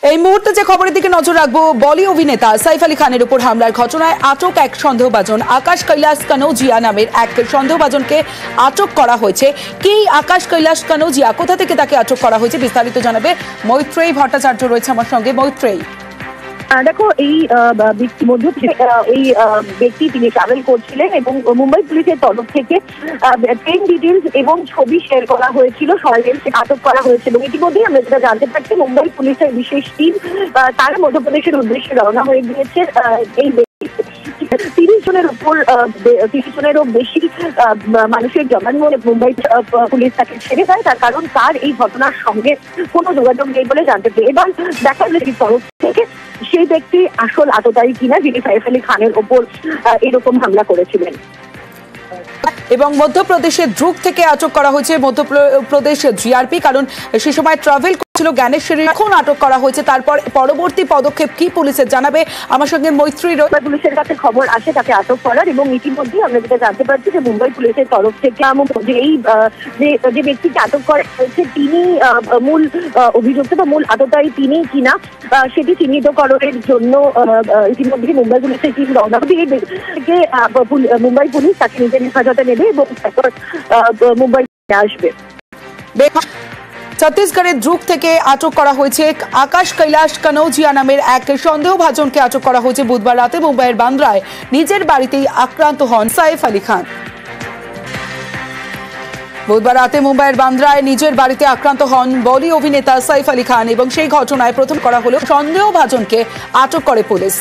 এই মুহূর্তে যে খবরের দিকে নজর রাখবো, বলি অভিনেতা সাইফ আলী খানের উপর হামলার ঘটনায় আটক এক সন্দেহভাজন আকাশ কৈলাস কানৌজিয়া নামের এক সন্দেহভাজনকে আটক করা হয়েছে। কি আকাশ কৈলাস কানৌজিয়া, কোথা থেকে তাকে আটক করা হয়েছে বিস্তারিত জানাবে মৈত্রেয়ী ভট্টাচার্য রয়েছে আমার সঙ্গে। মৈত্রেয়ী, দেখো, এই ব্যক্তি তিনি ট্রাভেল করছিলেন এবং মুম্বাই পুলিশের তরফ থেকে ট্রেন ডিটেলস এবং ছবি শেয়ার করা হয়েছিল, সরাসরি আটক করা হয়েছিল। ইতিমধ্যেই আমরা যেটা জানতে পারছি, মুম্বাই পুলিশের বিশেষ টিম তারা মধ্যপ্রদেশের উদ্দেশ্যে রওনা হয়ে গিয়েছে। এই 30 জনেরও বেশি মানুষের জমানবলে মুম্বাই পুলিশ তাকে ছেড়ে দেয়, তার কারণ তার এই ঘটনার সঙ্গে কোনো যোগাযোগ নেই বলে জানতে পারে। এবার দেখা গেল তরফ থেকে সেই ব্যক্তি আসল আততায়ী কিনা, যিনি সাইফ আলী খানের ওপর এরকম হামলা করেছিলেন। এবং মধ্যপ্রদেশের দ্রুক থেকে আটক করা হয়েছে মধ্যপ্রদেশ জিআরপি, কারণ সে সময় ট্রাভেল করছিল জ্ঞানেশ্বরী। এখন আটক করা হয়েছে, তারপর পরবর্তী পদক্ষেপ কি পুলিশের জানাবে আমার সঙ্গে মৈত্রী। পুলিশের কাছে খবর আসে তাকে আটক করার, এবং ইতিমধ্যেই আমরা যেটা জানতে পারছি যে মুম্বাই পুলিশের তরফ থেকে এই যে ব্যক্তিকে আটক করা হয়েছে তিনি মূল অভিযুক্ত বা মূল আততায়ী তিনি কিনা সেটি চিহ্নিতকরণের জন্য ইতিমধ্যে মুম্বাই পুলিশের টিম রওনা হবে। এই ব্যক্তিকে মুম্বাই পুলিশ তাকে নিজের হেফাজতে নেবে এবং তারপর মুম্বাই আসবে। ছত্তিশগড়ের দ্রুক থেকে আটক করা হয়েছে আকাশ কৈলাস কানৌজিয়া নামের এক সন্দেহভাজনকে আটক করা হয়েছে বুধবার রাতে মুম্বাইয়ের বান্দ্রায়। নিজের বাড়িতেই আক্রান্ত হন সাইফ আলী খান। বুধবার রাতে মুম্বাইয়ের বান্দ্রায় নিজের বাড়িতে আক্রান্ত হন বলি অভিনেতা সাইফ আলী খান, এবং সেই ঘটনায় প্রথম করা হলো সন্দেহভাজনকে আটক করে পুলিশ।